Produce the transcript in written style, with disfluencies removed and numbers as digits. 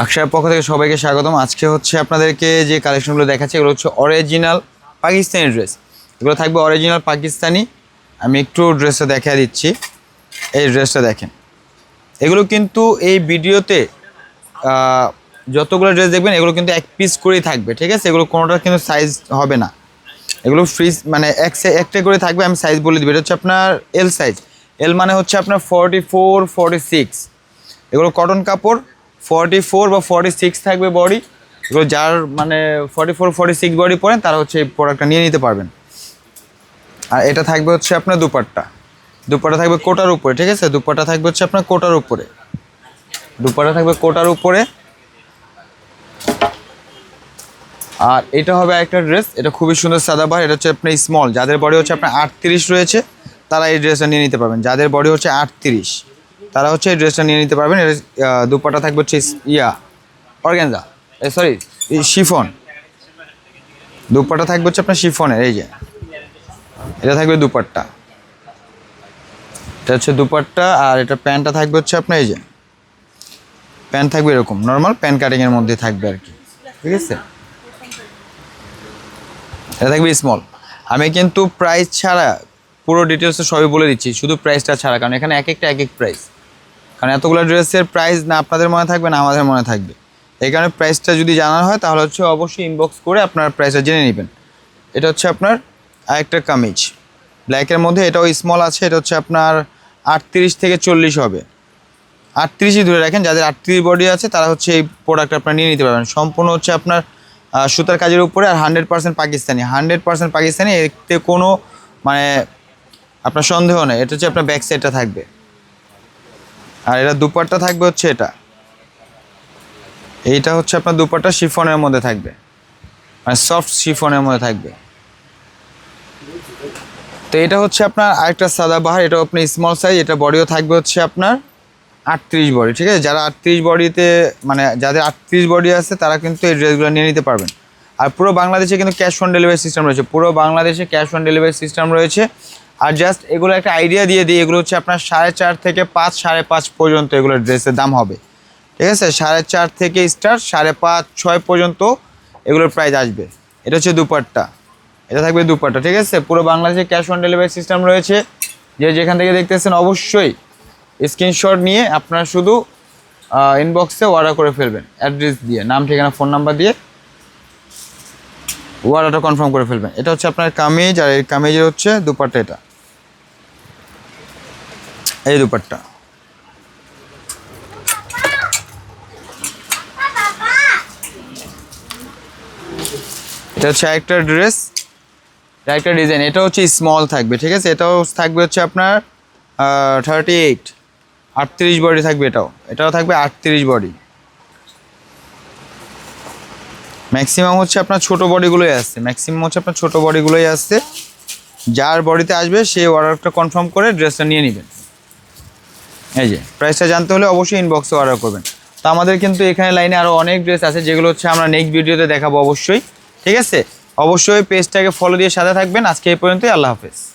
আকশার পক্ষ থেকে সবাইকে স্বাগতম। আজকে হচ্ছে আপনাদেরকে যে কালেকশনগুলো দেখাচ্ছে এগুলো হচ্ছে অরিজিনাল পাকিস্তানি ড্রেস। এগুলো থাকবে অরিজিনাল পাকিস্তানি। আমি একটু ড্রেসটা দেখিয়ে দিচ্ছি। এই ড্রেসটা দেখেন, এগুলো কিন্তু এই ভিডিওতে যতগুলো ড্রেস দেখবেন এগুলো কিন্তু এক পিস করেই থাকবে, ঠিক আছে? এগুলো কোনোটা কিন্তু সাইজ হবে না, এগুলো ফ্রিজ মানে একটা করে থাকবে। আমি সাইজ বলে দেবো, এটা হচ্ছে আপনার এল সাইজ। এল মানে হচ্ছে আপনার 44, 46। এগুলো কটন কাপড়, 44 বা 46 থাকবে বডি। এগুলো যার মানে 44, 46 বডি পরেন তারা হচ্ছে এই প্রোডাক্টটা নিয়ে নিতে পারবেন। আর এটা থাকবে হচ্ছে আপনার দুপাট্টা। দুপাট্টা থাকবে কোটার উপরে, ঠিক আছে? দুপাট্টা থাকবে হচ্ছে আপনার কোটার উপরে। দুপাট্টা থাকবে কোটার উপরে। আর এটা হবে একটা ড্রেস, এটা খুবই সুন্দর সাদাবাহার। এটা হচ্ছে আপনার স্মল, যাদের বডি হচ্ছে আপনার 38 রয়েছে তারা এই ড্রেসটা নিয়ে নিতে পারবেন। যাদের বডি হচ্ছে 38 তারা হচ্ছে এই ড্রেসটা নিয়ে নিতে পারবেন। এটা দুপাট্টা থাকবে হচ্ছে অর্গানজা, সরি শিফন। দুপাট্টা থাকবে হচ্ছে আপনার শিফনের, এই যে এটা থাকবে দুপাট্টা। এটা হচ্ছে দুপাট্টা। আর এটা প্যান্টটা থাকবে হচ্ছে আপনার এই যে প্যান্ট থাকবে এরকম নর্মাল প্যান্ট কাটিংয়ের মধ্যে থাকবে আর কি, ঠিক আছে? এটা থাকবে স্মল। আমি কিন্তু প্রাইস ছাড়া পুরো ডিটেলসে সবই বলে দিচ্ছি, শুধু প্রাইসটা ছাড়া, কারণ এখানে এক একটা এক এক প্রাইস। কারণ এতগুলো ড্রেসের প্রাইস না আপনাদের মনে থাকবে না আমাদের মনে থাকবে। এই কারণে প্রাইসটা যদি জানা হয় তাহলে হচ্ছে অবশ্যই ইনবক্স করে আপনার প্রাইসটা জেনে নেবেন। এটা হচ্ছে আপনার আরেকটা কামিজ ব্ল্যাকের মধ্যে, এটাও স্মল আছে। এটা হচ্ছে আপনার 38 থেকে 40 হবে। 38ই ধরে রাখেন, যাদের 38 বডি আছে তারা হচ্ছে এই প্রোডাক্ট আপনারা নিয়ে নিতে পারবেন। সম্পূর্ণ হচ্ছে আপনার সুতার কাজের উপরে, আর 100% পাকিস্তানি। 100% পাকিস্তানি, এতে কোনো মানে আপনার সন্দেহ নেই। এটা হচ্ছে আপনার ব্যাক সাইডটা থাকবে। আর এটা দুপাট্টা থাকবে হচ্ছে এইটা হচ্ছে আপনার দুপাট্টা শিফনের মধ্যে থাকবে, মানে সফট শিফনের মধ্যে থাকবে। তো এটা হচ্ছে আপনার আরেকটা সাদাবাহার, এটাও আপনি স্মল সাইজ। এটা বডিও থাকবে হচ্ছে আপনার 38 বডি, ঠিক আছে? যারা 38 বডিতে মানে যাদের 38 বডি আছে তারা কিন্তু এই ড্রেসগুলো নিয়ে নিতে পারবেন। আর পুরো বাংলাদেশে কিন্তু ক্যাশ অন ডেলিভারি সিস্টেম রয়েছে। পুরো বাংলাদেশে ক্যাশ অন ডেলিভারি সিস্টেম রয়েছে। আর জাস্ট এগুলো একটা আইডিয়া দিয়ে দিই, এগুলো হচ্ছে আপনার 4.5 থেকে 5, 5.5 পর্যন্ত এগুলোর ড্রেসের দাম হবে, ঠিক আছে? 4.5 থেকে স্টার্ট 5.5, 6 পর্যন্ত এগুলোর প্রাইস আসবে। এটা হচ্ছে দুপাট্টা, এটা থাকবে দুপাট্টা, ঠিক আছে? পুরো বাংলাদেশে ক্যাশ অন ডেলিভারি সিস্টেম রয়েছে। যে যেখান থেকে দেখতেছেন অবশ্যই স্ক্রিনশট নিয়ে আপনারা শুধু ইনবক্সে অর্ডার করে ফেলবেন, অ্যাড্রেস দিয়ে, নাম ঠিকানা ফোন নাম্বার দিয়ে অর্ডারটা কনফার্ম করে ফেলবেন। এটা হচ্ছে আপনার কামিজ, আর এই কামিজের হচ্ছে দুপাট্টা। এটা এই দুপাট্টা, এটা হচ্ছে একটা ড্রেস, একটা ডিজাইন। এটা হচ্ছে স্মল থাকবে, ঠিক আছে? এটাও থাকবে হচ্ছে আপনার 38 বডি থাকবে। এটাও থাকবে 38 বডি। ম্যাক্সিমাম হচ্ছে আপনার ছোটো বডিগুলোই আসছে, যার বডিতে আসবে সে অর্ডারটা কনফার্ম করে ড্রেসটা নিয়ে নেবেন। এই যে প্রাইসটা জানতে হলে অবশ্যই ইনবক্সে অর্ডার করবেন। তো আমাদের কিন্তু এখানে লাইনে আরও অনেক ড্রেস আছে যেগুলো হচ্ছে আমরা নেক্সট ভিডিওতে দেখাবো অবশ্যই, ঠিক আছে? অবশ্যই পেজটাকে ফলো দিয়ে সাথে থাকবেন। আজকে এই পর্যন্তই, আল্লাহ হাফেজ।